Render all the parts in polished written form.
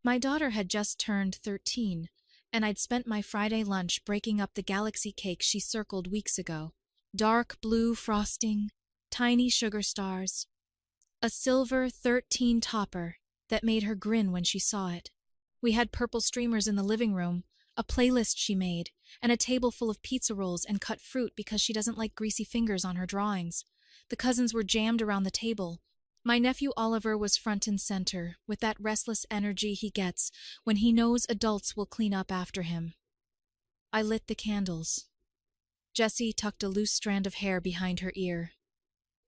My daughter had just turned 13, and I'd spent my Friday lunch breaking up the galaxy cake she circled weeks ago. Dark blue frosting, tiny sugar stars, a silver 13 topper that made her grin when she saw it. We had purple streamers in the living room, a playlist she made, and a table full of pizza rolls and cut fruit because she doesn't like greasy fingers on her drawings. The cousins were jammed around the table. My nephew Oliver was front and center, with that restless energy he gets when he knows adults will clean up after him. I lit the candles. Jessie tucked a loose strand of hair behind her ear,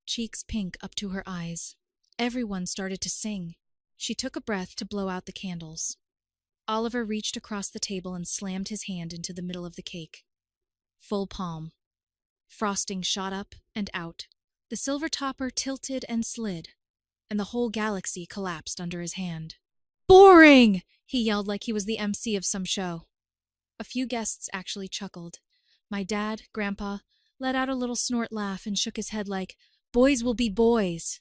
cheeks pink up to her eyes. Everyone started to sing. She took a breath to blow out the candles. Oliver reached across the table and slammed his hand into the middle of the cake. Full palm. Frosting shot up and out. The silver topper tilted and slid, and the whole galaxy collapsed under his hand. "Boring!" he yelled like he was the MC of some show. A few guests actually chuckled. My dad, Grandpa, let out a little snort laugh and shook his head like, "Boys will be boys."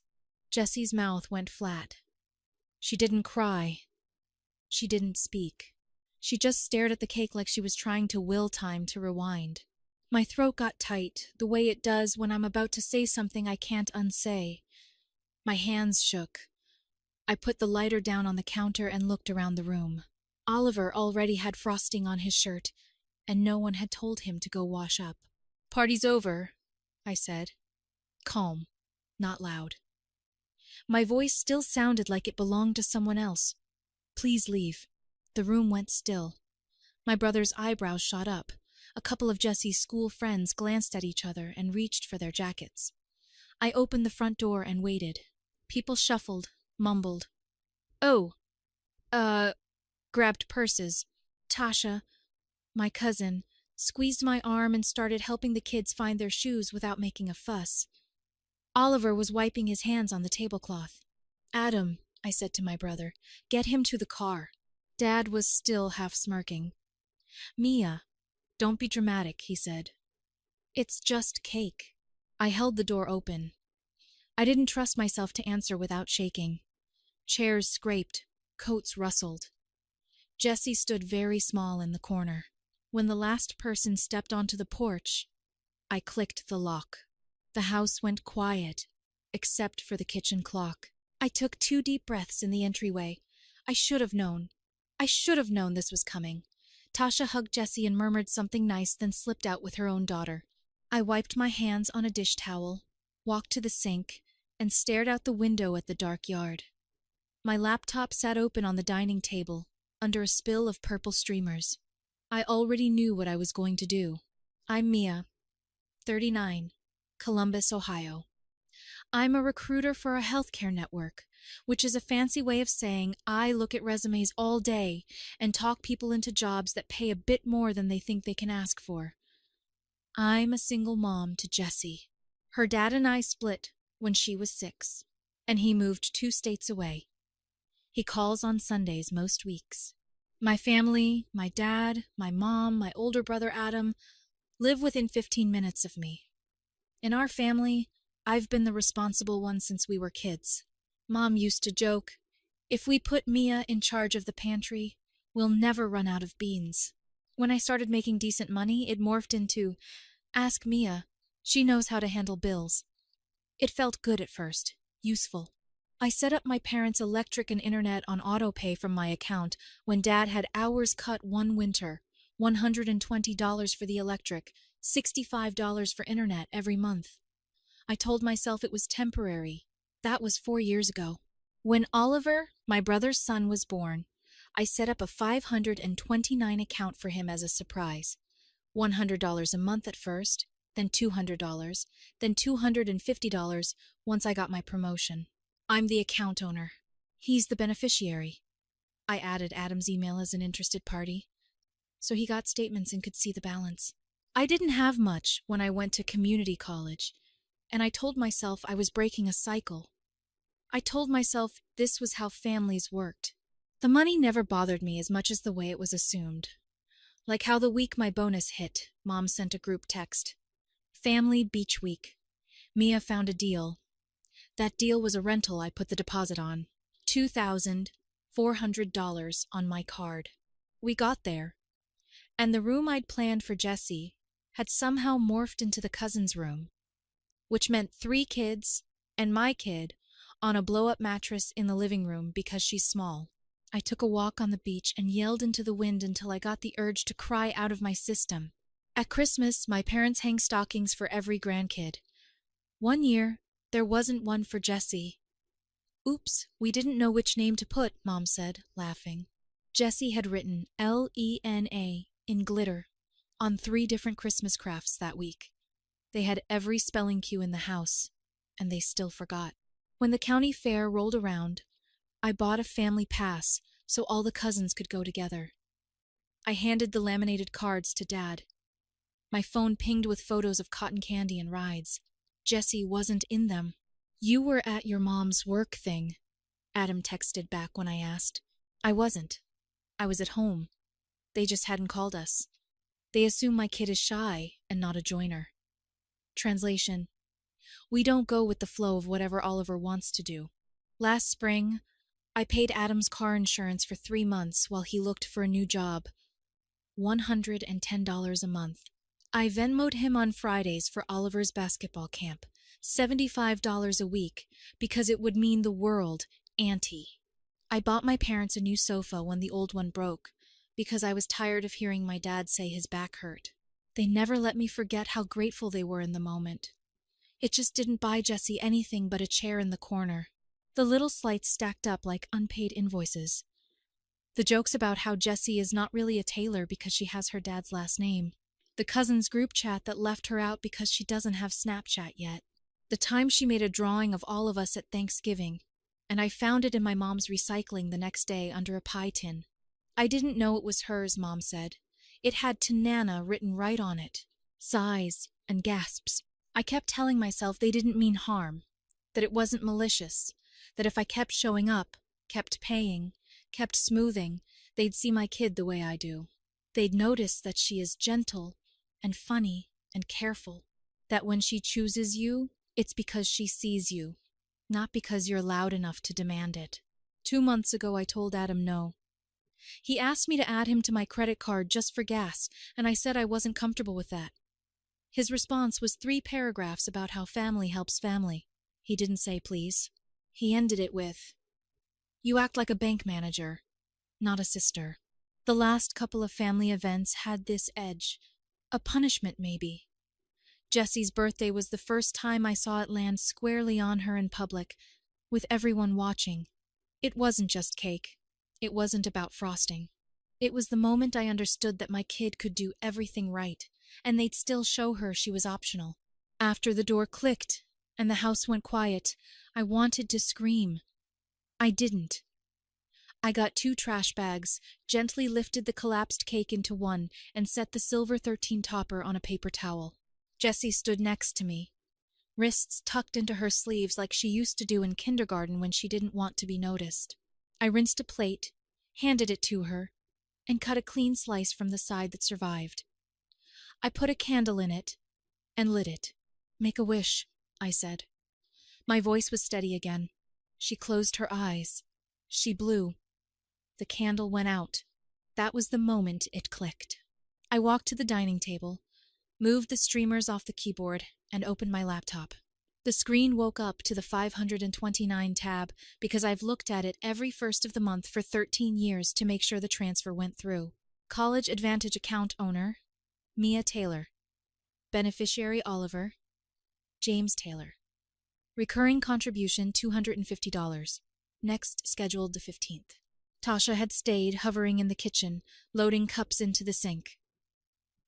Jessie's mouth went flat. She didn't cry. She didn't speak. She just stared at the cake like she was trying to will time to rewind. My throat got tight, the way it does when I'm about to say something I can't unsay. My hands shook. I put the lighter down on the counter and looked around the room. Oliver already had frosting on his shirt, and no one had told him to go wash up. "Party's over," I said. Calm, not loud. My voice still sounded like it belonged to someone else. "Please leave." The room went still. My brother's eyebrows shot up. A couple of Jessie's school friends glanced at each other and reached for their jackets. I opened the front door and waited. People shuffled, mumbled. "Oh, grabbed purses. Tasha, my cousin, squeezed my arm and started helping the kids find their shoes without making a fuss. Oliver was wiping his hands on the tablecloth. "Adam," I said to my brother, "get him to the car." Dad was still half smirking. "Mia, don't be dramatic," he said. "It's just cake." I held the door open. I didn't trust myself to answer without shaking. Chairs scraped, coats rustled. Jessie stood very small in the corner. When the last person stepped onto the porch, I clicked the lock. The house went quiet, except for the kitchen clock. I took 2 deep breaths in the entryway. I should have known. I should have known this was coming. Tasha hugged Jessie and murmured something nice, then slipped out with her own daughter. I wiped my hands on a dish towel, walked to the sink, and stared out the window at the dark yard. My laptop sat open on the dining table, under a spill of purple streamers. I already knew what I was going to do. I'm Mia, 39, Columbus, Ohio. I'm a recruiter for a healthcare network, which is a fancy way of saying I look at resumes all day and talk people into jobs that pay a bit more than they think they can ask for. I'm a single mom to Jessie. Her dad and I split when she was 6, and he moved 2 states away. He calls on Sundays most weeks. My family, my dad, my mom, my older brother Adam, live within 15 minutes of me. In our family, I've been the responsible one since we were kids. Mom used to joke, if we put Mia in charge of the pantry, we'll never run out of beans. When I started making decent money, it morphed into, ask Mia, she knows how to handle bills. It felt good at first, useful. I set up my parents' electric and internet on autopay from my account when Dad had hours cut one winter, $120 for the electric, $65 for internet every month. I told myself it was temporary. That was 4 years ago. When Oliver, my brother's son, was born, I set up a $529 account for him as a surprise. $100 a month at first, then $200, then $250 once I got my promotion. I'm the account owner. He's the beneficiary. I added Adam's email as an interested party, so he got statements and could see the balance. I didn't have much when I went to community college, and I told myself I was breaking a cycle. I told myself this was how families worked. The money never bothered me as much as the way it was assumed. Like how the week my bonus hit, Mom sent a group text. Family Beach Week. Mia found a deal. That deal was a rental I put the deposit on. $2,000, $400 on my card. We got there, and the room I'd planned for Jessie had somehow morphed into the cousin's room, which meant 3 kids and my kid on a blow-up mattress in the living room because she's small. I took a walk on the beach and yelled into the wind until I got the urge to cry out of my system. At Christmas, my parents hang stockings for every grandkid. One year, there wasn't one for Jessie. Oops, we didn't know which name to put, Mom said, laughing. Jessie had written Lena in glitter on 3 different Christmas crafts that week. They had every spelling cue in the house, and they still forgot. When the county fair rolled around, I bought a family pass so all the cousins could go together. I handed the laminated cards to Dad. My phone pinged with photos of cotton candy and rides. Jessie wasn't in them. You were at your mom's work thing, Adam texted back when I asked. I wasn't. I was at home. They just hadn't called us. They assume my kid is shy and not a joiner. Translation: we don't go with the flow of whatever Oliver wants to do. Last spring, I paid Adam's car insurance for 3 months while he looked for a new job. $110 a month. I Venmo'd him on Fridays for Oliver's basketball camp, $75 a week, because it would mean the world, Auntie. I bought my parents a new sofa when the old one broke, because I was tired of hearing my dad say his back hurt. They never let me forget how grateful they were in the moment. It just didn't buy Jessie anything but a chair in the corner. The little slights stacked up like unpaid invoices. The jokes about how Jessie is not really a Taylor because she has her dad's last name. The cousins group chat that left her out because she doesn't have Snapchat yet. The time she made a drawing of all of us at Thanksgiving, and I found it in my mom's recycling the next day under a pie tin. I didn't know it was hers, Mom said. It had "to Nana" written right on it. Sighs and gasps. I kept telling myself they didn't mean harm, that it wasn't malicious, that if I kept showing up, kept paying, kept smoothing, they'd see my kid the way I do. They'd notice that she is gentle and funny and careful, that when she chooses you, it's because she sees you, not because you're loud enough to demand it. 2 months ago, I told Adam no. He asked me to add him to my credit card just for gas, and I said I wasn't comfortable with that. His response was 3 paragraphs about how family helps family. He didn't say please. He ended it with, "You act like a bank manager, not a sister." The last couple of family events had this edge. A punishment, maybe. Jessie's birthday was the first time I saw it land squarely on her in public, with everyone watching. It wasn't just cake. It wasn't about frosting. It was the moment I understood that my kid could do everything right, and they'd still show her she was optional. After the door clicked and the house went quiet, I wanted to scream. I didn't. I got 2 trash bags, gently lifted the collapsed cake into one, and set the silver 13 topper on a paper towel. Jessie stood next to me, wrists tucked into her sleeves like she used to do in kindergarten when she didn't want to be noticed. I rinsed a plate, handed it to her, and cut a clean slice from the side that survived. I put a candle in it and lit it. "Make a wish," I said. My voice was steady again. She closed her eyes. She blew. The candle went out. That was the moment it clicked. I walked to the dining table, moved the streamers off the keyboard, and opened my laptop. The screen woke up to the 529 tab because I've looked at it every first of the month for 13 years to make sure the transfer went through. College Advantage account owner, Mia Taylor. Beneficiary Oliver, James Taylor. Recurring contribution $250. Next scheduled the 15th. Tasha had stayed hovering in the kitchen, loading cups into the sink.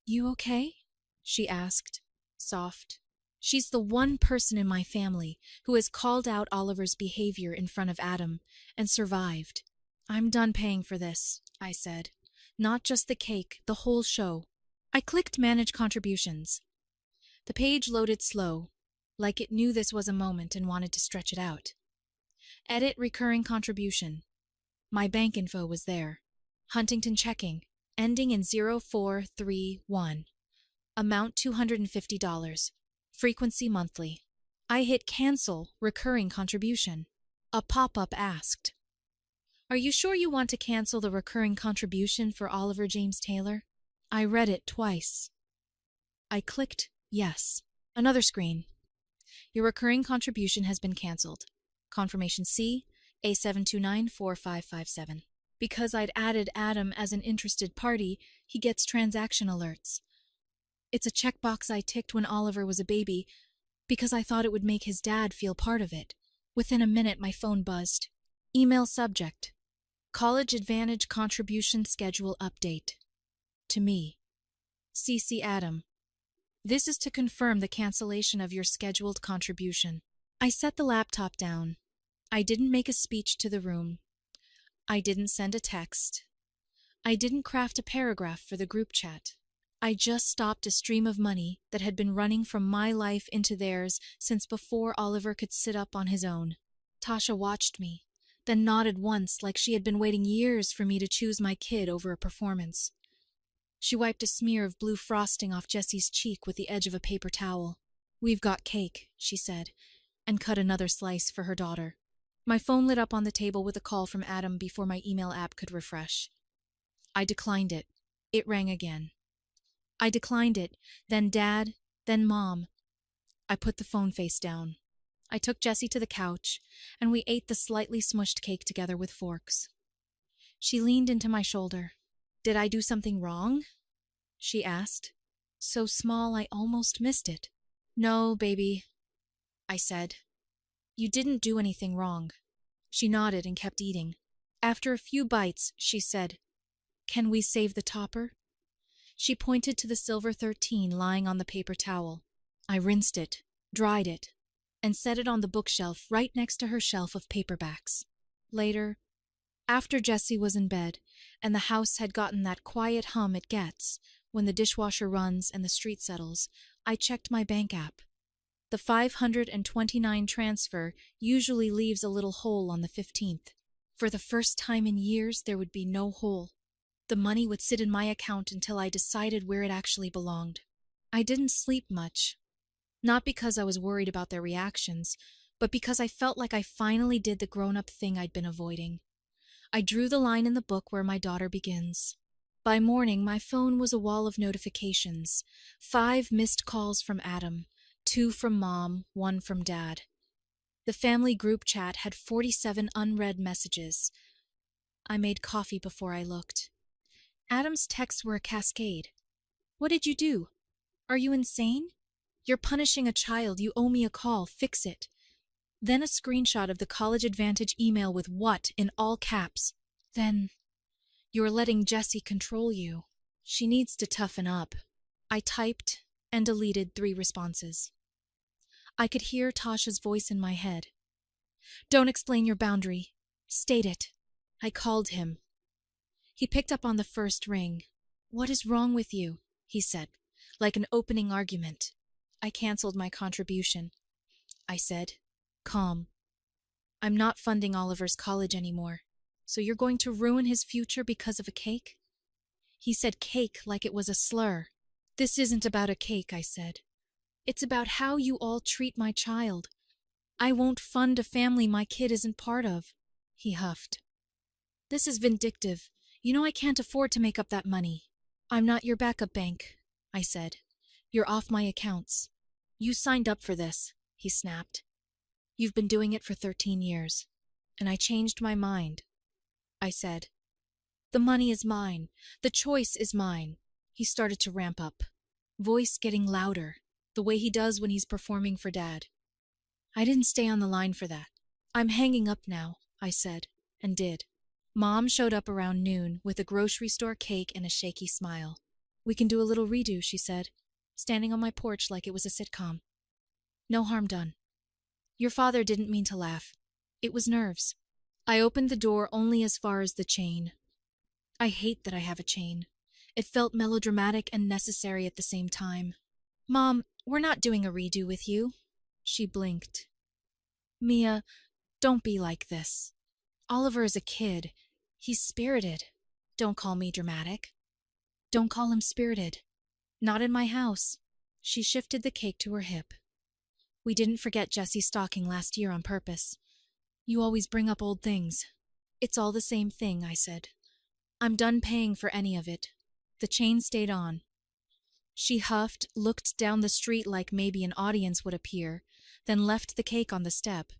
"You okay?" she asked, soft. She's the one person in my family who has called out Oliver's behavior in front of Adam and survived. "I'm done paying for this," I said. "Not just the cake, the whole show." I clicked Manage Contributions. The page loaded slow, like it knew this was a moment and wanted to stretch it out. Edit Recurring Contribution. My bank info was there. Huntington checking, ending in 0431. Amount $250. Frequency monthly. I hit Cancel Recurring Contribution. A pop-up asked, Are you sure you want to cancel the recurring contribution for Oliver James Taylor? I read it twice. I clicked yes. Another screen. Your recurring contribution has been canceled. Confirmation C, A7294557. Because I'd added Adam as an interested party, he gets transaction alerts. It's a checkbox I ticked when Oliver was a baby, because I thought it would make his dad feel part of it. Within a minute, my phone buzzed. Email subject: College Advantage Contribution Schedule Update. To me. CC Adam. This is to confirm the cancellation of your scheduled contribution. I set the laptop down. I didn't make a speech to the room. I didn't send a text. I didn't craft a paragraph for the group chat. I just stopped a stream of money that had been running from my life into theirs since before Oliver could sit up on his own. Tasha watched me, then nodded once like she had been waiting years for me to choose my kid over a performance. She wiped a smear of blue frosting off Jessie's cheek with the edge of a paper towel. "We've got cake," she said, and cut another slice for her daughter. My phone lit up on the table with a call from Adam before my email app could refresh. I declined it. It rang again. I declined it, then Dad, then Mom. I put the phone face down. I took Jessie to the couch, and we ate the slightly smushed cake together with forks. She leaned into my shoulder. "Did I do something wrong?" she asked, so small I almost missed it. "No, baby," I said. "You didn't do anything wrong." She nodded and kept eating. After a few bites, she said, "Can we save the topper?" She pointed to the silver 13 lying on the paper towel. I rinsed it, dried it, and set it on the bookshelf right next to her shelf of paperbacks. Later, after Jessie was in bed, and the house had gotten that quiet hum it gets when the dishwasher runs and the street settles, I checked my bank app. The 529 transfer usually leaves a little hole on the 15th. For the first time in years, there would be no hole. The money would sit in my account until I decided where it actually belonged. I didn't sleep much. Not because I was worried about their reactions, but because I felt like I finally did the grown-up thing I'd been avoiding. I drew the line in the book where my daughter begins. By morning, my phone was a wall of notifications. 5 missed calls from Adam, 2 from Mom, 1 from Dad. The family group chat had 47 unread messages. I made coffee before I looked. Adam's texts were a cascade. "What did you do? Are you insane? You're punishing a child. You owe me a call. Fix it." Then a screenshot of the College Advantage email with "what" in all caps. Then, "You're letting Jessie control you. She needs to toughen up." I typed and deleted 3 responses. I could hear Tasha's voice in my head. "Don't explain your boundary. State it." I called him. He picked up on the first ring. "What is wrong with you?" he said, like an opening argument. I canceled my contribution. I said, calm, "I'm not funding Oliver's college anymore. So you're going to ruin his future because of a cake?" He said cake like it was a slur. "This isn't about a cake," I said. "It's about how you all treat my child. I won't fund a family my kid isn't part of." He huffed. "This is vindictive. You know I can't afford to make up that money." "I'm not your backup bank," I said. "You're off my accounts." "You signed up for this," he snapped. "You've been doing it for 13 years. And I changed my mind." I said, "The money is mine. The choice is mine." He started to ramp up, voice getting louder, the way he does when he's performing for Dad. I didn't stay on the line for that. "I'm hanging up now," I said, and did. Mom showed up around noon with a grocery store cake and a shaky smile. "We can do a little redo," she said, standing on my porch like it was a sitcom. "No harm done. Your father didn't mean to laugh. It was nerves." I opened the door only as far as the chain. I hate that I have a chain. It felt melodramatic and necessary at the same time. "Mom, we're not doing a redo with you." She blinked. "Mia, don't be like this. Oliver is a kid. He's spirited. Don't call me dramatic. Don't call him spirited. Not in my house." She shifted the cake to her hip. "We didn't forget Jessie's stocking last year on purpose. You always bring up old things." It's all the same thing, I said. I'm done paying for any of it. The chain stayed on. She huffed, looked down the street like maybe an audience would appear, then left the cake on the step.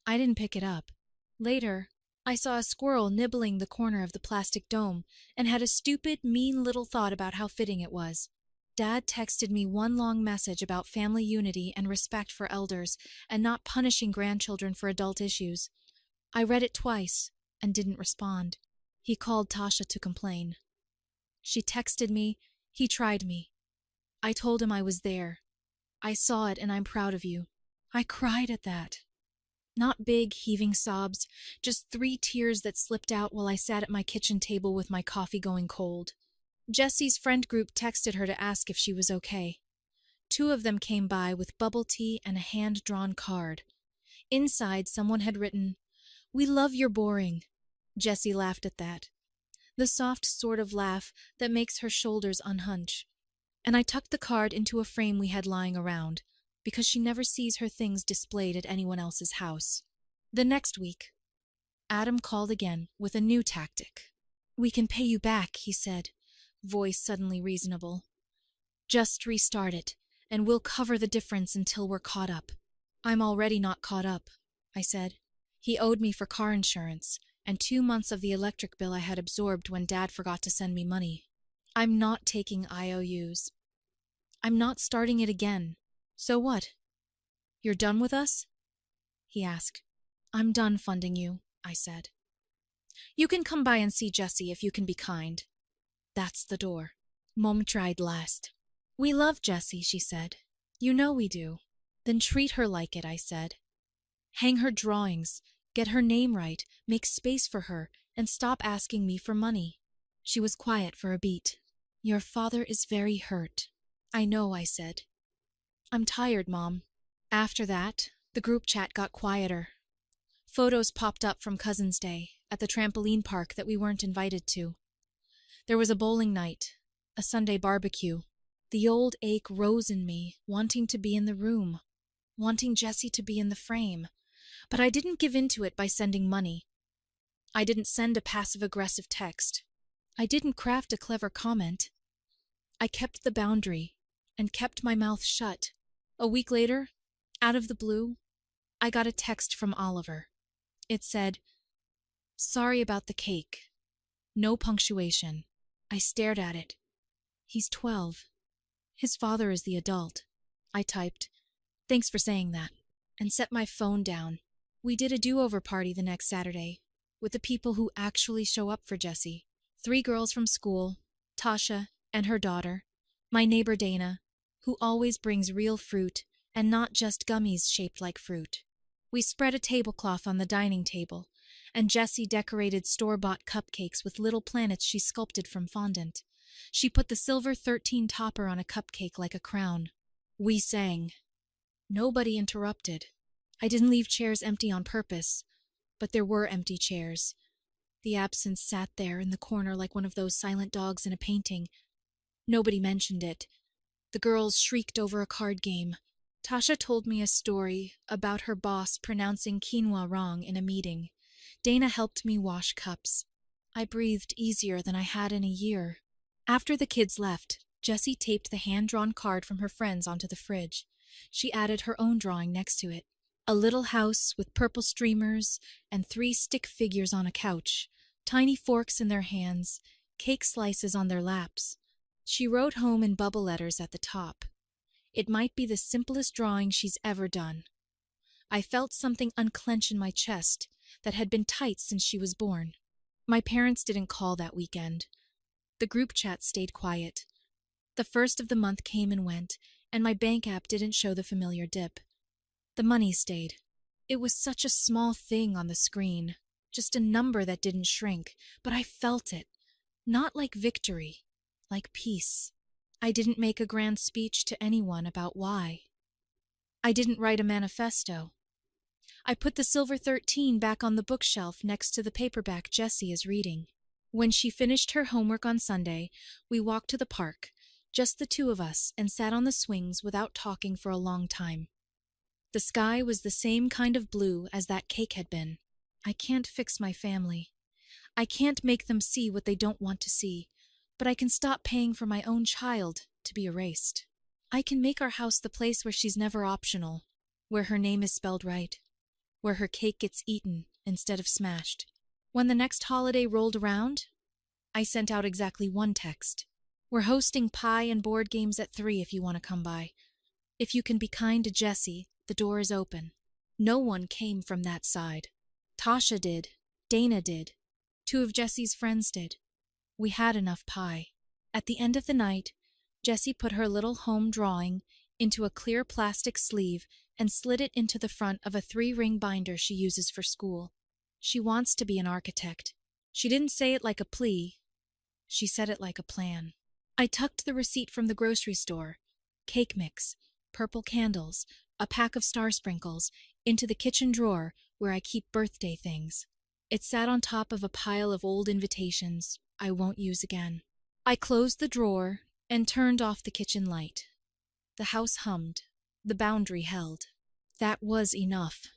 I didn't pick it up. Later, I saw a squirrel nibbling the corner of the plastic dome and had a stupid, mean little thought about how fitting it was. Dad texted me one long message about family unity and respect for elders and not punishing grandchildren for adult issues. I read it twice and didn't respond. He called Tasha to complain. She texted me, "He tried me." I told him I was there. "I saw it and I'm proud of you." I cried at that. Not big, heaving sobs, just 3 tears that slipped out while I sat at my kitchen table with my coffee going cold. Jessie's friend group texted her to ask if she was okay. 2 of them came by with bubble tea and a hand-drawn card. Inside, someone had written, "We love your boring." Jessie laughed at that. The soft sort of laugh that makes her shoulders unhunch. And I tucked the card into a frame we had lying around, because she never sees her things displayed at anyone else's house. The next week, Adam called again with a new tactic. "We can pay you back," he said, voice suddenly reasonable. "Just restart it, and we'll cover the difference until we're caught up." "I'm already not caught up," I said. He owed me for car insurance, and 2 months of the electric bill I had absorbed when Dad forgot to send me money. "I'm not taking IOUs. I'm not starting it again. So what? You're done with us?" he asked. "I'm done funding you," I said. "You can come by and see Jessie if you can be kind." That's the door. Mom tried last. "We love Jessie," she said. "You know we do." "Then treat her like it," I said. "Hang her drawings, get her name right, make space for her, and stop asking me for money." She was quiet for a beat. "Your father is very hurt." "I know," I said. "I'm tired, Mom." After that, the group chat got quieter. Photos popped up from Cousin's Day at the trampoline park that we weren't invited to. There was a bowling night, a Sunday barbecue. The old ache rose in me, wanting to be in the room, wanting Jessie to be in the frame. But I didn't give in to it by sending money. I didn't send a passive-aggressive text. I didn't craft a clever comment. I kept the boundary and kept my mouth shut. A week later, out of the blue, I got a text from Oliver. It said, "Sorry about the cake." No punctuation. I stared at it. He's 12. His father is the adult. I typed, "Thanks for saying that," and set my phone down. We did a do-over party the next Saturday, with the people who actually show up for Jessie. 3 girls from school, Tasha and her daughter, my neighbor Dana, who always brings real fruit and not just gummies shaped like fruit. We spread a tablecloth on the dining table, and Jessie decorated store-bought cupcakes with little planets she sculpted from fondant. She put the silver 13 topper on a cupcake like a crown. We sang. Nobody interrupted. I didn't leave chairs empty on purpose, but there were empty chairs. The absence sat there in the corner like one of those silent dogs in a painting. Nobody mentioned it. The girls shrieked over a card game. Tasha told me a story about her boss pronouncing quinoa wrong in a meeting. Dana helped me wash cups. I breathed easier than I had in a year. After the kids left, Jessie taped the hand-drawn card from her friends onto the fridge. She added her own drawing next to it. A little house with purple streamers and 3 stick figures on a couch, tiny forks in their hands, cake slices on their laps. She wrote home in bubble letters at the top. It might be the simplest drawing she's ever done. I felt something unclench in my chest that had been tight since she was born. My parents didn't call that weekend. The group chat stayed quiet. The first of the month came and went, and my bank app didn't show the familiar dip. The money stayed. It was such a small thing on the screen, just a number that didn't shrink, but I felt it. Not like victory, like peace. I didn't make a grand speech to anyone about why. I didn't write a manifesto. I put the silver 13 back on the bookshelf next to the paperback Jessie is reading. When she finished her homework on Sunday, we walked to the park, just the 2 of us, and sat on the swings without talking for a long time. The sky was the same kind of blue as that cake had been. I can't fix my family. I can't make them see what they don't want to see, but I can stop paying for my own child to be erased. I can make our house the place where she's never optional, where her name is spelled right, where her cake gets eaten instead of smashed. When the next holiday rolled around, I sent out exactly one text. We're hosting pie and board games at 3 if you want to come by. If you can be kind to Jessie, the door is open. No one came from that side. Tasha did. Dana did. 2 of Jessie's friends did. We had enough pie. At the end of the night, Jessie put her little home drawing into a clear plastic sleeve and slid it into the front of a 3-ring binder she uses for school. She wants to be an architect. She didn't say it like a plea. She said it like a plan. I tucked the receipt from the grocery store, cake mix, purple candles, a pack of star sprinkles, into the kitchen drawer where I keep birthday things. It sat on top of a pile of old invitations I won't use again. I closed the drawer and turned off the kitchen light. The house hummed. The boundary held. That was enough.